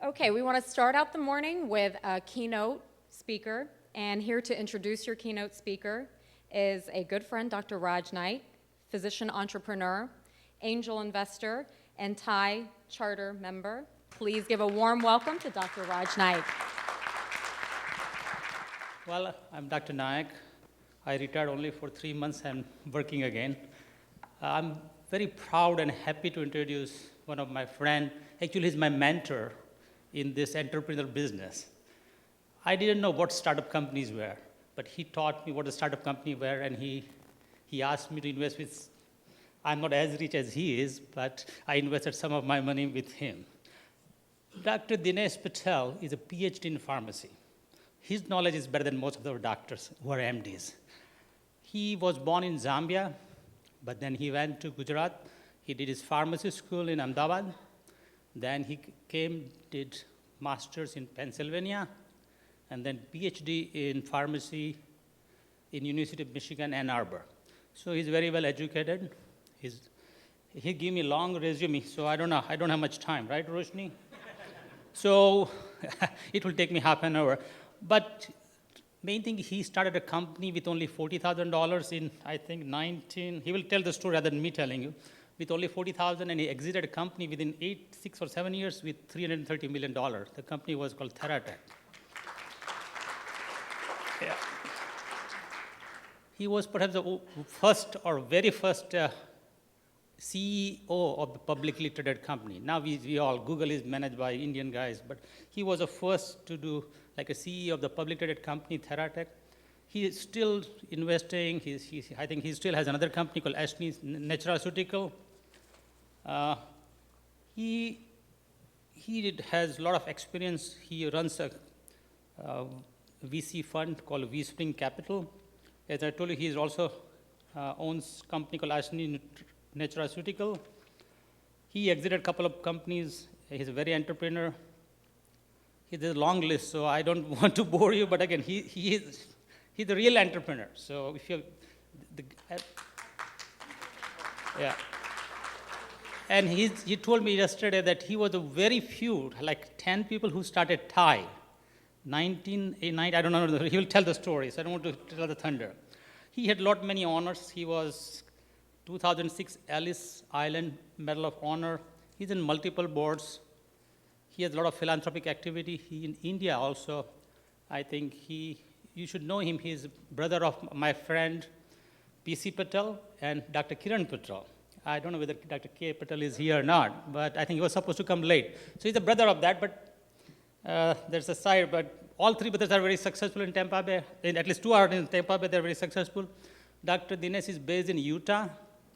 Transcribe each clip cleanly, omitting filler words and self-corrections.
Okay, we want to start out the morning with a keynote speaker, and here to introduce your keynote speaker is a good friend, Dr. Raj Naik, physician entrepreneur, angel investor, and TiE charter member. Please give a warm welcome to Dr. Raj Naik. Well, I'm Dr. Naik. I retired only for 3 months and working again. I'm very proud and happy to introduce one of my friends. Actually, he's my mentor in this entrepreneurial business. I didn't know what startup companies were, but he taught me what a startup company were, and he asked me to invest with, I'm not as rich as he is, but I invested some of my money with him. Dr. Dinesh Patel is a Ph.D. in pharmacy. His knowledge is better than most of the doctors who are MDs. He was born in Zambia, but then he went to Gujarat. He did his pharmacy school in Ahmedabad. Then he came, did master's in Pennsylvania, and then PhD in pharmacy in University of Michigan, Ann Arbor. So he's very well educated. He gave me a long resume, so I don't have much time, right, Roshni? So it will take me half an hour. But main thing, he started a company with only $40,000 in, I think, he will tell the story rather than me telling you, with only $40,000, and he exited a company within 6 or 7 years with $330 million. The company was called THERATECH. Yeah. He was perhaps the first or very first CEO of the publicly traded company. Now we all, Google is managed by Indian guys, but he was the first to do like a CEO of the publicly traded company, THERATECH. He is still investing. I think he still has another company called Ashne's Nutraceutical. He has a lot of experience. He runs a VC fund called vSpring Capital. As I told you, he also owns a company called Ashne's Nutraceutical. He exited a couple of companies. He's a very entrepreneur. There's a long list, so I don't want to bore you, but again, he's a real entrepreneur. So if you, yeah. And he told me yesterday that he was a very few, like 10 people who started TiE. 1989, I don't know, he will tell the story, so I don't want to tell the thunder. He had many honors. He was 2006 Ellis Island Medal of Honor. He's in multiple boards. He has a lot of philanthropic activity. He in India also. I think you should know him. He's brother of my friend P.C. Patel and Dr. Kiran Patel. I don't know whether Dr. K. Patel is here or not, but I think he was supposed to come late. So he's a brother of that, but there's a side, but all three brothers are very successful in Tampa Bay. At least two are in Tampa Bay, they're very successful. Dr. Dinesh is based in Utah,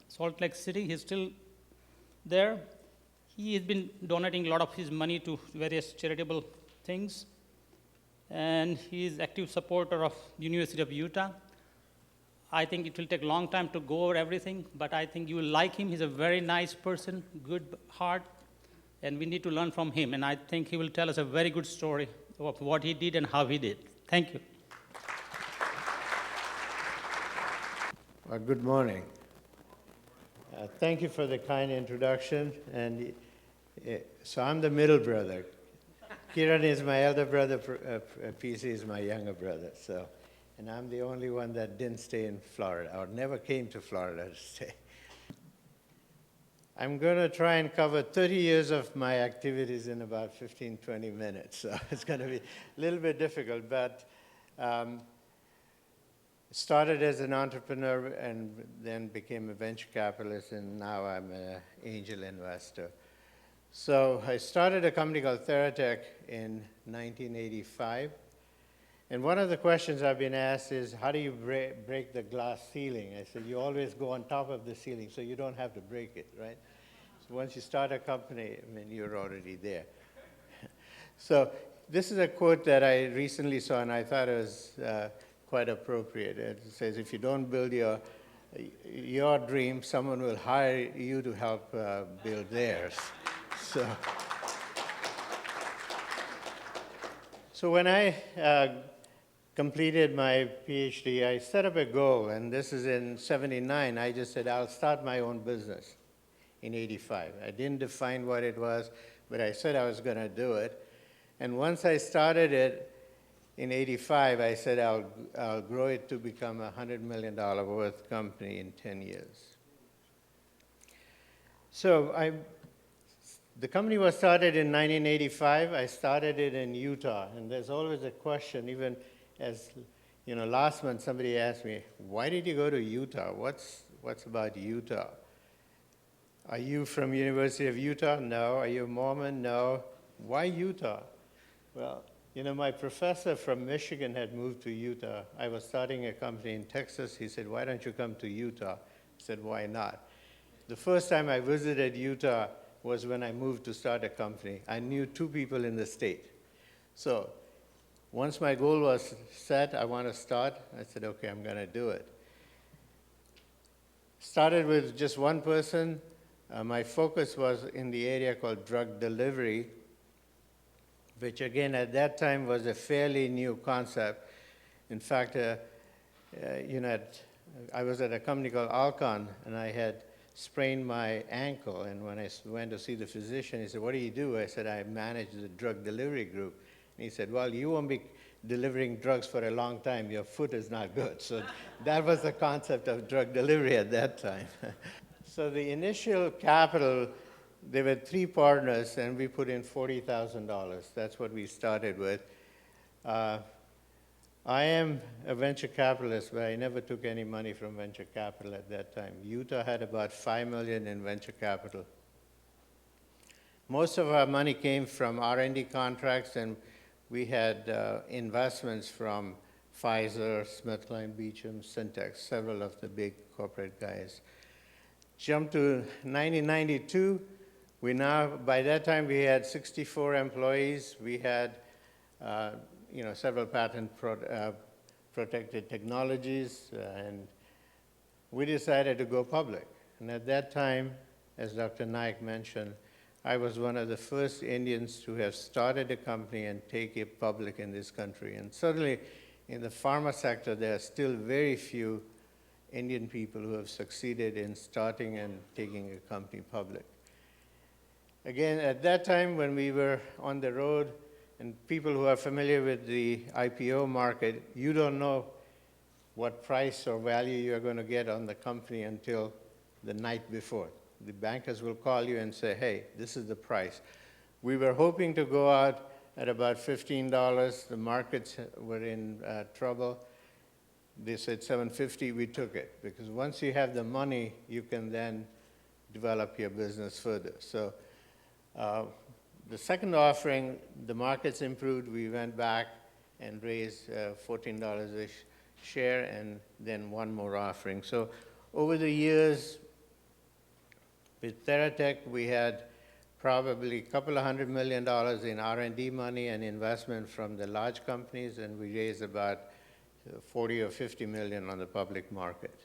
Salt Lake City. He's still there. He has been donating a lot of his money to various charitable things. And he is active supporter of University of Utah. I think it will take a long time to go over everything, but I think you will like him. He's a very nice person, good heart, and we need to learn from him. And I think he will tell us a very good story of what he did and how he did. Thank you. Well, good morning. Thank you for the kind introduction. And so I'm the middle brother. Kiran is my elder brother, PC is my younger brother. So, and I'm the only one that didn't stay in Florida, or never came to Florida to stay. I'm going to try and cover 30 years of my activities in about 15, 20 minutes. So it's going to be a little bit difficult, but started as an entrepreneur and then became a venture capitalist, and now I'm an angel investor. So I started a company called THERATECH in 1985. And one of the questions I've been asked is, how do you break the glass ceiling? I said, you always go on top of the ceiling so you don't have to break it, right? So once you start a company, I mean, you're already there. So this is a quote that I recently saw, and I thought it was quite appropriate. It says, if you don't build your dream, someone will hire you to help build theirs. So when I completed my PhD, I set up a goal, and this is in '79. I just said, I'll start my own business in '85. I didn't define what it was, but I said I was going to do it. And once I started it in 85, I said I'll grow it to become a $100 million worth company in 10 years. So the company was started in 1985. I started it in Utah. And there's always a question, even as, last month somebody asked me, why did you go to Utah? What's about Utah? Are you from University of Utah? No. Are you a Mormon? No. Why Utah? Well, my professor from Michigan had moved to Utah. I was starting a company in Texas. He said, why don't you come to Utah? I said, why not? The first time I visited Utah was when I moved to start a company. I knew 2 people in the state. So once my goal was set, I want to start, I said, okay, I'm going to do it. Started with just one person. My focus was in the area called drug delivery, which again at that time was a fairly new concept. In fact, I was at a company called Alcon, and I had sprained my ankle, and when I went to see the physician, he said, what do you do? I said, I manage the drug delivery group. And he said, well, you won't be delivering drugs for a long time. Your foot is not good. So that was the concept of drug delivery at that time. So the initial capital, there were 3 partners, and we put in $40,000. That's what we started with. I am a venture capitalist, but I never took any money from venture capital at that time. Utah had about $5 million in venture capital. Most of our money came from R&D contracts, and we had investments from Pfizer, SmithKline Beecham, Syntex, several of the big corporate guys. Jump to 1992. By that time, we had 64 employees. We had several patent protected technologies, and we decided to go public. And at that time, as Dr. Naik mentioned, I was one of the first Indians to have started a company and take it public in this country. And certainly in the pharma sector, there are still very few Indian people who have succeeded in starting and taking a company public. Again, at that time when we were on the road, and people who are familiar with the IPO market, you don't know what price or value you're going to get on the company until the night before. The bankers will call you and say, hey, this is the price. We were hoping to go out at about $15. The markets were in trouble. They said $7.50, we took it. Because once you have the money, you can then develop your business further. So the second offering, the markets improved. We went back and raised $14 a share, and then one more offering. So over the years, with THERATECH, we had probably a couple of $100 million in R&D money and investment from the large companies, and we raised about 40 or 50 million on the public market.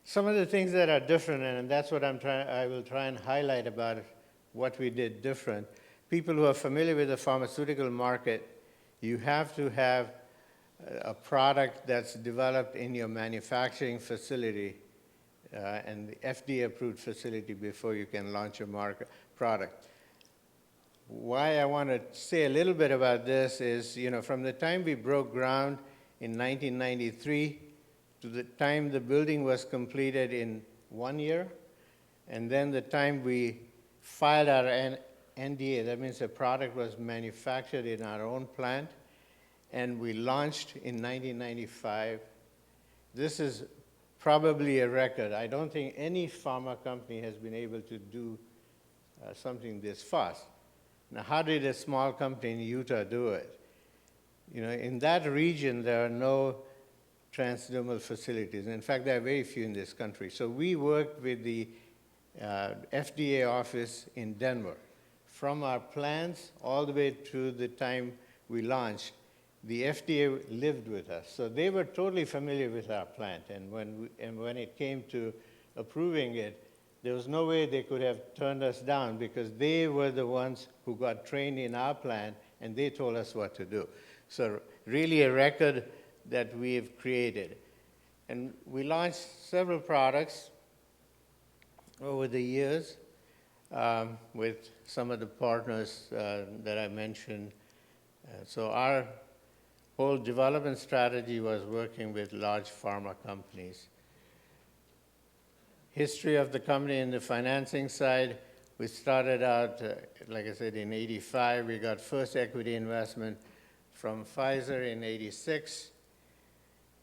Some of the things that are different, and that's what I will try and highlight about what we did different. People who are familiar with the pharmaceutical market, you have to have a product that's developed in your manufacturing facility and the FDA-approved facility before you can launch a product. Why I want to say a little bit about this is, from the time we broke ground in 1993 to the time the building was completed in 1 year, and then the time we filed our NDA, that means the product was manufactured in our own plant, and we launched in 1995. This is probably a record. I don't think any pharma company has been able to do something this fast. Now, how did a small company in Utah do it? In that region, there are no transdermal facilities. In fact, there are very few in this country. So we worked with the FDA office in Denver. From our plans all the way to the time we launched, the FDA lived with us. So they were totally familiar with our plant. And when it came to approving it, there was no way they could have turned us down because they were the ones who got trained in our plant, and they told us what to do. So really a record that we've created. And we launched several products over the years. with some of the partners that I mentioned. So our whole development strategy was working with large pharma companies. History of the company in the financing side, we started out, like I said, in '85. We got first equity investment from Pfizer in '86.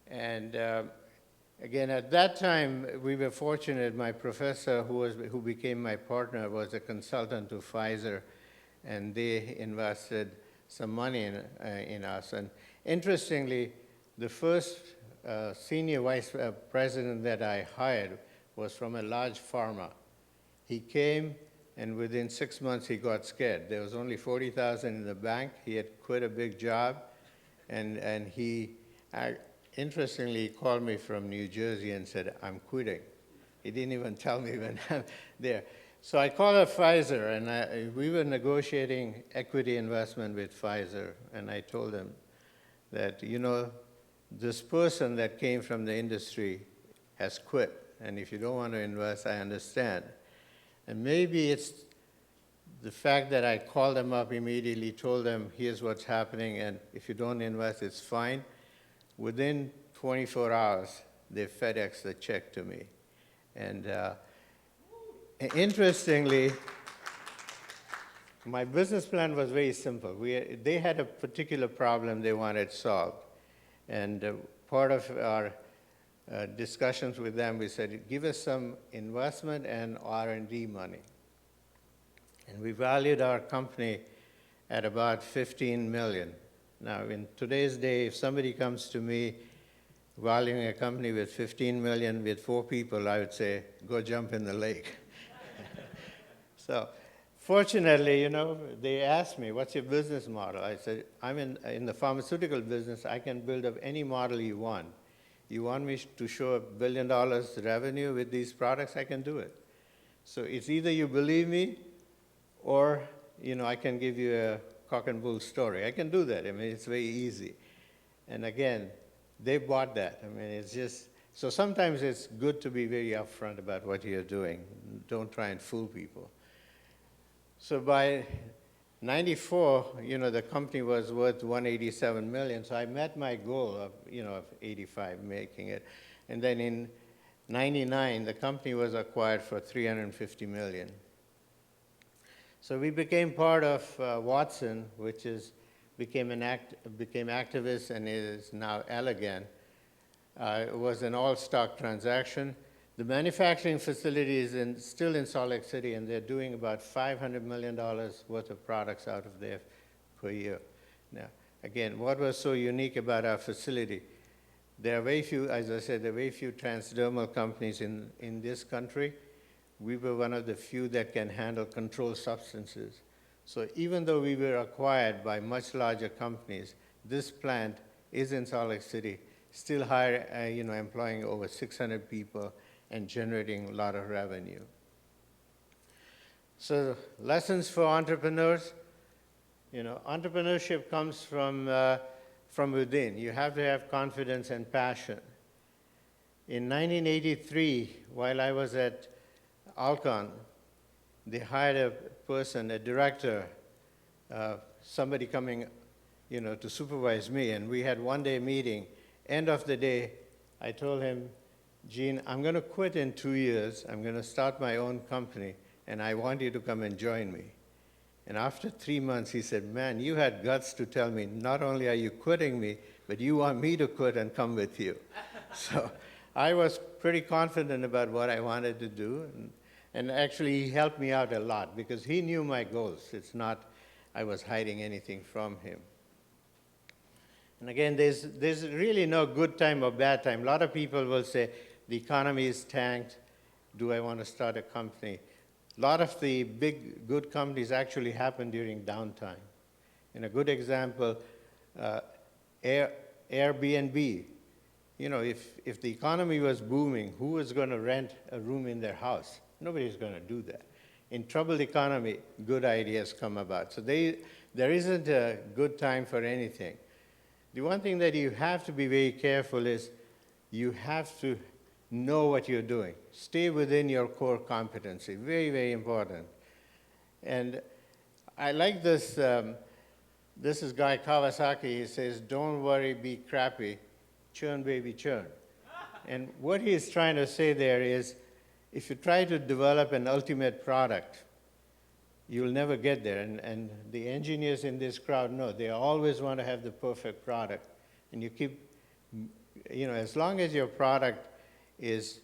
And again, at that time, we were fortunate. My professor, who became my partner, was a consultant to Pfizer, and they invested some money in us. And interestingly, the first senior vice president that I hired was from a large pharma. He came, and within 6 months, he got scared. There was only $40,000 in the bank. He had quit a big job, and he, interestingly, called me from New Jersey and said, "I'm quitting." He didn't even tell me when I'm there. So I called up Pfizer, and we were negotiating equity investment with Pfizer, and I told them that, you know, this person that came from the industry has quit, and if you don't want to invest, I understand. And maybe it's the fact that I called them up immediately, told them, here's what's happening, and if you don't invest, it's fine. Within 24 hours, they FedExed the check to me. And interestingly, my business plan was very simple. They had a particular problem they wanted solved. And part of our discussions with them, we said, give us some investment and R&D money. And we valued our company at about $15 million. Now, in today's day, if somebody comes to me valuing a company with $15 million with 4 people, I would say, go jump in the lake. So fortunately, you know, they asked me, what's your business model? I said, I'm in the pharmaceutical business. I can build up any model you want. You want me to show $1 billion revenue with these products? I can do it. So it's either you believe me or, you know, I can give you a cock and bull story. I can do that. I mean, it's very easy. And again, they bought that. I mean, it's just, so sometimes it's good to be very upfront about what you're doing. Don't try and fool people. So by '94, you know, the company was worth $187 million. So I met my goal of, you know, of 85, making it. And then in '99, the company was acquired for $350 million. So we became part of Watson, which became activist and is now Allergan. It was an all-stock transaction. The manufacturing facility is still in Salt Lake City, and they're doing about $500 million worth of products out of there per year. Now, again, what was so unique about our facility? There are very few, as I said, there are very few transdermal companies in this country. We were one of the few that can handle controlled substances. So even though we were acquired by much larger companies, this plant is in Salt Lake City, still employing over 600 people and generating a lot of revenue. So lessons for entrepreneurs. You know, entrepreneurship comes from within. You have to have confidence and passion. In 1983, while I was at Alcon, they hired a person, a director, somebody coming, you know, to supervise me, and we had one-day meeting. End of the day, I told him, Gene, I'm going to quit in 2 years. I'm going to start my own company, and I want you to come and join me. And after 3 months, he said, man, you had guts to tell me, not only are you quitting me, but you want me to quit and come with you. So I was pretty confident about what I wanted to do. And actually, he helped me out a lot because he knew my goals. It's not I was hiding anything from him. And again, there's really no good time or bad time. A lot of people will say, the economy is tanked. Do I want to start a company? A lot of the big, good companies actually happen during downtime. And a good example, Airbnb. You know, if the economy was booming, who was going to rent a room in their house? Nobody's going to do that. In troubled economy, good ideas come about. So there isn't a good time for anything. The one thing that you have to be very careful is you have to know what you're doing. Stay within your core competency. Very, very important. And I like this, this is guy Kawasaki, he says, don't worry, be crappy, churn baby churn. And what he's trying to say there is, if you try to develop an ultimate product, you'll never get there. And the engineers in this crowd know, they always want to have the perfect product. And you keep, as long as your product is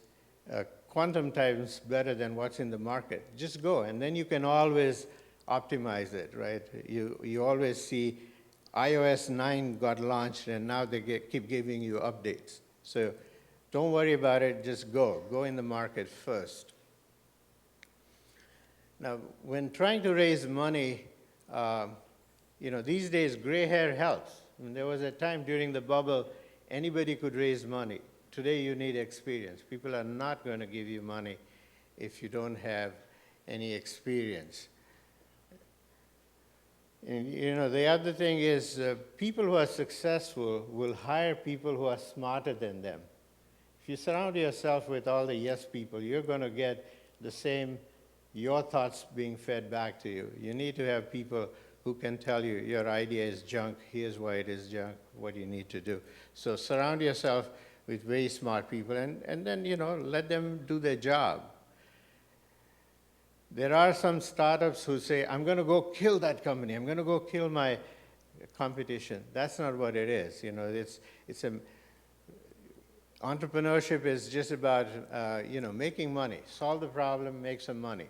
quantum times better than what's in the market, just go. And then you can always optimize it, right? You always see iOS 9 got launched, and now they keep giving you updates. So don't worry about it, just go. Go in the market first. Now, when trying to raise money, these days gray hair helps. I mean, there was a time during the bubble, anybody could raise money. Today you need experience. People are not going to give you money if you don't have any experience. And, the other thing is people who are successful will hire people who are smarter than them. If you surround yourself with all the yes people, you're going to get the same, your thoughts being fed back to you. You need to have people who can tell you your idea is junk, here's why it is junk, what you need to do. So surround yourself with very smart people and then, let them do their job. There are some startups who say, I'm going to go kill that company. I'm going to go kill my competition. That's not what it is. Entrepreneurship is just about, making money. Solve the problem, make some money.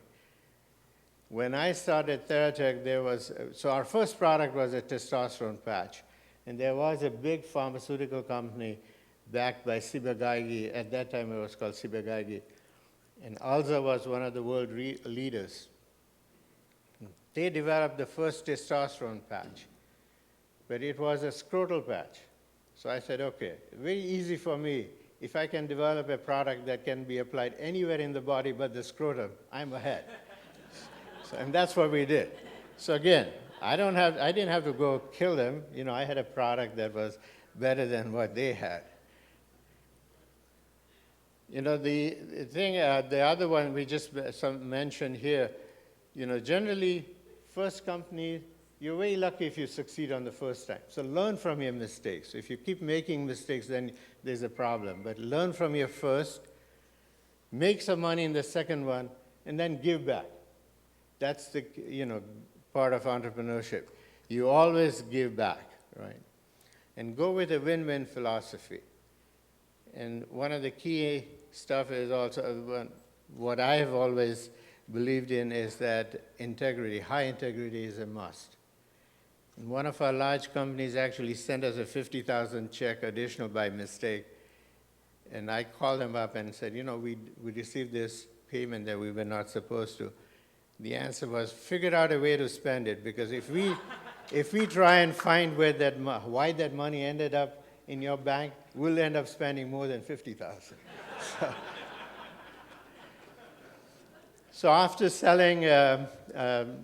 When I started THERATECH, so our first product was a testosterone patch. And there was a big pharmaceutical company backed by Ciba-Geigy. At that time, it was called Ciba-Geigy. And Alza was one of the world leaders. They developed the first testosterone patch, but it was a scrotal patch. So I said, okay, very easy for me. If I can develop a product that can be applied anywhere in the body but the scrotum, I'm ahead. And that's what we did. So again, I didn't have to go kill them. I had a product that was better than what they had. The thing, the other one we just mentioned here, generally, first company, you're very lucky if you succeed on the first time. So learn from your mistakes. If you keep making mistakes, then there's a problem. But learn from your first, make some money in the second one, and then give back. That's the, part of entrepreneurship. You always give back, right? And go with a win-win philosophy. And one of the key stuff is also, what I have always believed in is that integrity, high integrity is a must. And one of our large companies actually sent us a $50,000 check additional by mistake. And I called them up and said, we received this payment that we were not supposed to. The answer was, figure out a way to spend it, because if we try and find why that money ended up in your bank, we'll end up spending more than $50,000. So after selling, THERATECH,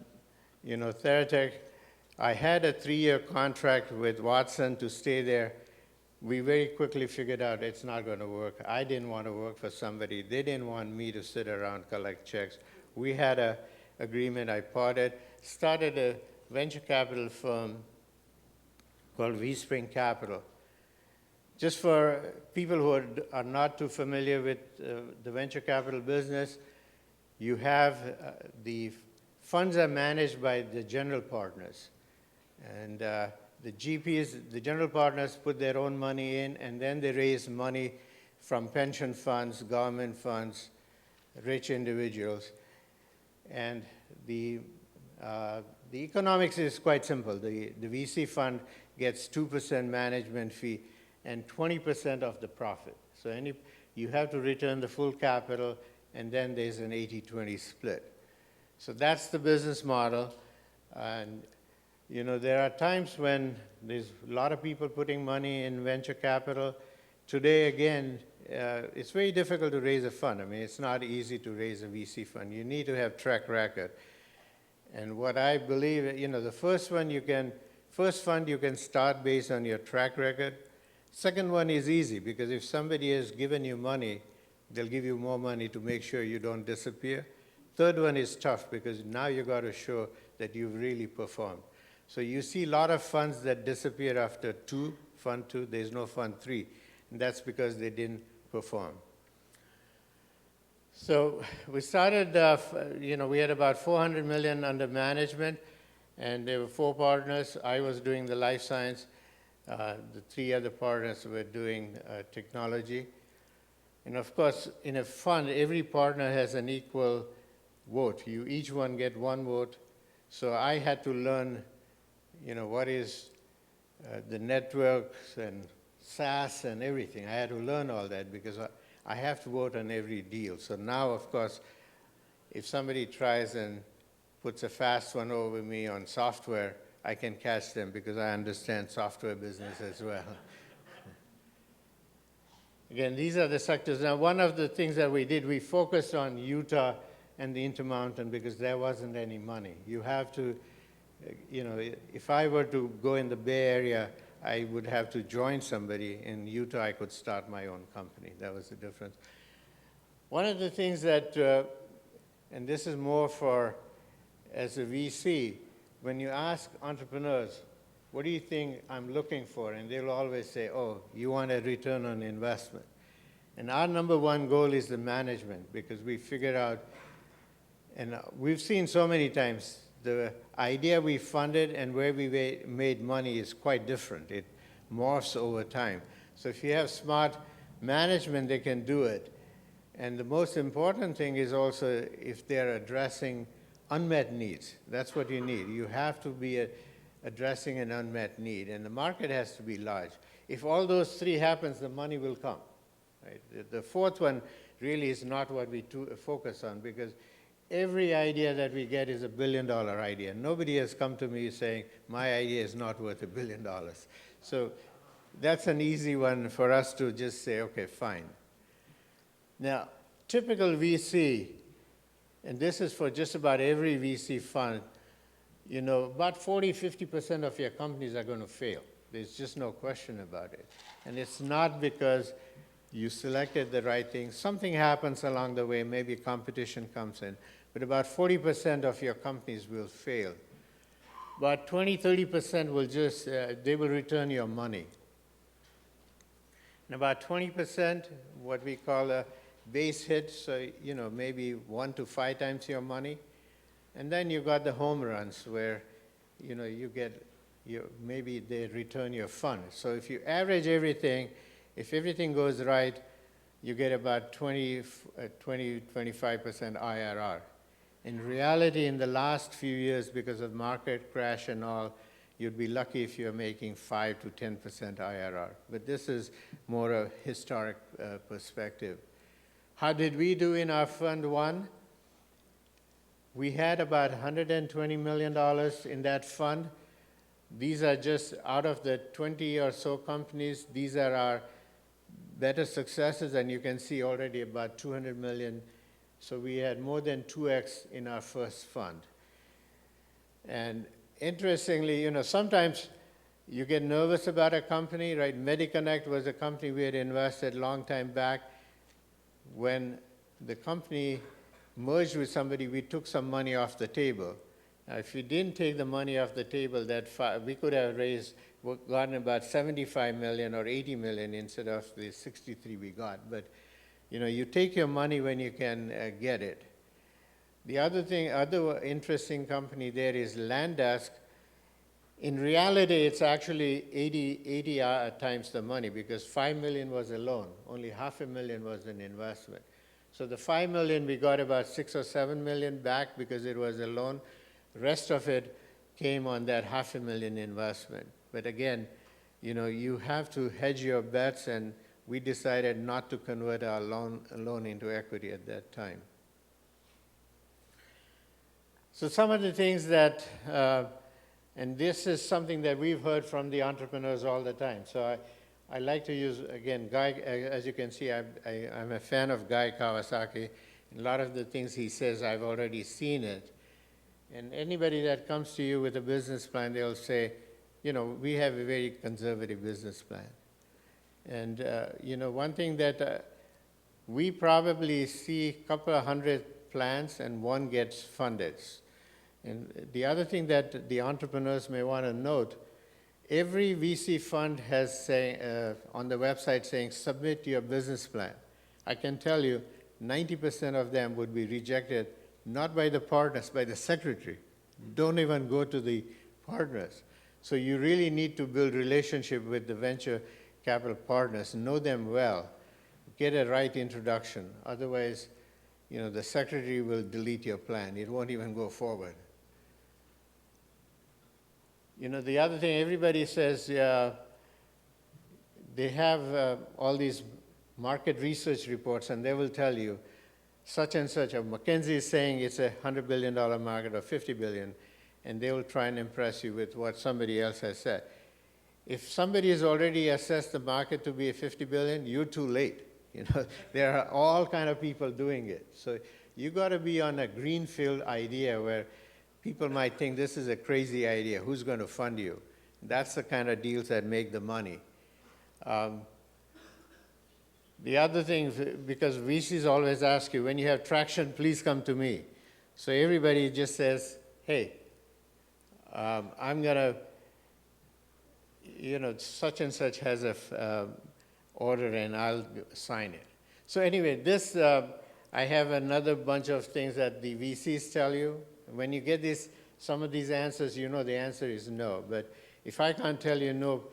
I had a 3-year contract with Watson to stay there. We very quickly figured out it's not going to work. I didn't want to work for somebody. They didn't want me to sit around, collect checks. We had an agreement. I parted, started a venture capital firm called vSpring Capital. Just for people who are not too familiar with the venture capital business, you have the funds are managed by the general partners. And the GPs, the general partners, put their own money in, and then they raise money from pension funds, government funds, rich individuals. And the economics is quite simple. The VC fund gets 2% management fee and 20% of the profit. So you have to return the full capital, and then there's an 80-20 split. So that's the business model. And there are times when there's a lot of people putting money in venture capital. Today, again, it's very difficult to raise a fund. I mean, it's not easy to raise a VC fund. You need to have track record. And what I believe, the first fund you can start based on your track record. Second one is easy, because if somebody has given you money, they'll give you more money to make sure you don't disappear. third one is tough because now you got to show that you've really performed. So you see a lot of funds that disappear after fund two, there's no fund three. And that's because they didn't perform. So we started, we had about 400 million under management, and there were 4 partners. I was doing the life science. The 3 other partners were doing technology. And of course, in a fund, every partner has an equal vote. You each one get 1 vote. So I had to learn, what is the networks and SaaS and everything. I had to learn all that because I have to vote on every deal. So now, of course, if somebody tries and puts a fast one over me on software, I can catch them because I understand software business as well. Again, these are the sectors. Now, one of the things that we did, we focused on Utah and the Intermountain because there wasn't any money. You have to, if I were to go in the Bay Area, I would have to join somebody. In Utah, I could start my own company. That was the difference. One of the things that, and this is more for as a VC, when you ask entrepreneurs, what do you think I'm looking for? And they'll always say, oh, you want a return on investment. And our number 1 goal is the management because we figured out, and we've seen so many times, the idea we funded and where we made money is quite different. It morphs over time. So if you have smart management, they can do it. And the most important thing is also if they're addressing unmet needs. That's what you need. You have to be addressing an unmet need, and the market has to be large. If all those 3 happens, the money will come. Right? The 4th one really is not what we focus on because every idea that we get is a $1 billion idea. Nobody has come to me saying, my idea is not worth $1 billion. So that's an easy one for us to just say, okay, fine. Now, typical VC, and this is for just about every VC fund, about 40–50% of your companies are going to fail. There's just no question about it. And it's not because you selected the right thing. Something happens along the way, maybe competition comes in. But about 40% of your companies will fail. About 20–30% will they will return your money. And about 20%, what we call a base hit, so, maybe 1 to 5 times your money. And then you got the home runs where, maybe they return your fund. So if you average everything, if everything goes right, you get about 25% IRR. In reality, in the last few years, because of market crash and all, you'd be lucky if you're making 5 to 10% IRR. But this is more a historic perspective. How did we do in our Fund 1? We had about $120 million in that fund. These are just out of the 20 or so companies, these are our better successes, and you can see already about 200 million. So we had more than 2x in our first fund. And interestingly, sometimes you get nervous about a company, right? MediConnect was a company we had invested a long time back. When the company merged with somebody, we took some money off the table. Now, if we didn't take the money off the table, we could have gotten about 75 million or 80 million instead of the 63 we got. But you take your money when you can get it. The other interesting company there is Landesk. In reality, it's actually 80 times the money because 5 million was a loan. Only $500,000 was an investment. So the 5 million, we got about 6 or 7 million back because it was a loan. The rest of it came on that $500,000 investment. But again, you have to hedge your bets, and we decided not to convert our loan into equity at that time. So some of the things that, and this is something that we've heard from the entrepreneurs all the time. So I like to use, again, Guy, as you can see, I'm a fan of Guy Kawasaki. A lot of the things he says, I've already seen it. And anybody that comes to you with a business plan, they'll say, we have a very conservative business plan. And, one thing that we probably see a couple of $100+ plans and one gets funded. And the other thing that the entrepreneurs may want to note, every VC fund has on the website saying, submit your business plan. I can tell you 90% of them would be rejected, not by the partners, by the secretary. Don't even go to the partners. So you really need to build relationship with the venture capital partners, know them well, get a right introduction. Otherwise, the secretary will delete your plan. It won't even go forward. The other thing, everybody says they have all these market research reports, and they will tell you such and such. McKinsey is saying it's a $100 billion market or $50 billion, and they will try and impress you with what somebody else has said. If somebody has already assessed the market to be a $50 billion, you're too late. There are all kind of people doing it. So you got to be on a greenfield idea where people might think this is a crazy idea. Who's going to fund you? That's the kind of deals that make the money. The other thing, because VCs always ask you, when you have traction, please come to me. So everybody just says, hey, I'm going to, such and such has a order and I'll sign it. So anyway, this, I have another bunch of things that the VCs tell you. When you get some of these answers, the answer is no. But if I can't tell you no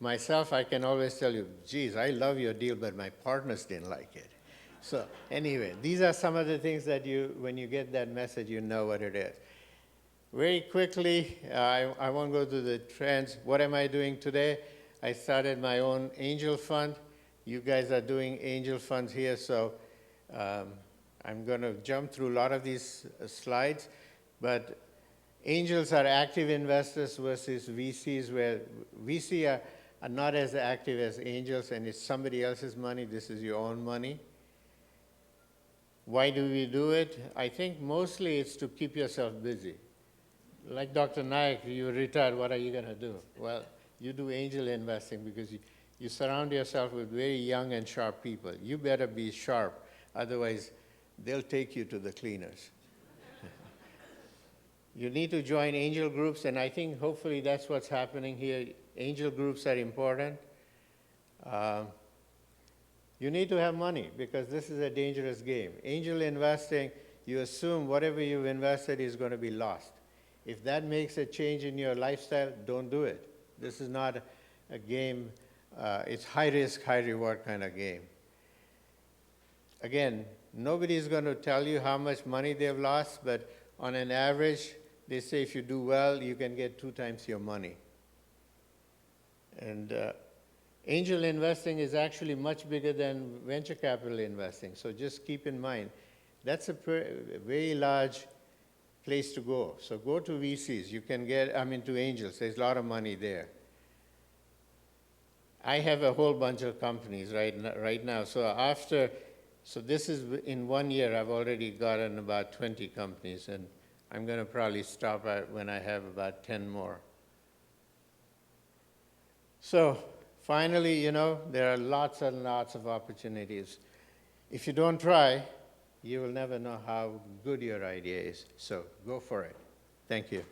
myself, I can always tell you, geez, I love your deal, but my partners didn't like it. So anyway, these are some of the things that when you get that message, you know what it is. Very quickly, I won't go to the trends. What am I doing today? I started my own angel fund. You guys are doing angel funds here, so I'm going to jump through a lot of these slides. But angels are active investors versus VCs, where VC are not as active as angels, and it's somebody else's money. This is your own money. Why do we do it? I think mostly it's to keep yourself busy. Like Dr. Naik, you're retired, what are you going to do? Well, you do angel investing because you surround yourself with very young and sharp people. You better be sharp, otherwise they'll take you to the cleaners. You need to join angel groups, and I think hopefully that's what's happening here. Angel groups are important. You need to have money because this is a dangerous game. Angel investing, you assume whatever you've invested is going to be lost. If that makes a change in your lifestyle, don't do it. This is not a game. It's high risk, high reward kind of game. Again, nobody is going to tell you how much money they've lost, but on an average, they say if you do well, you can get 2 times your money. And angel investing is actually much bigger than venture capital investing. So just keep in mind, that's a very large place to go. So go to VCs. You can get, to angels. There's a lot of money there. I have a whole bunch of companies right now. So this is in 1 year, I've already gotten about 20 companies, and I'm going to probably stop at when I have about 10 more. So finally, there are lots and lots of opportunities. If you don't try, you will never know how good your idea is. So go for it. Thank you.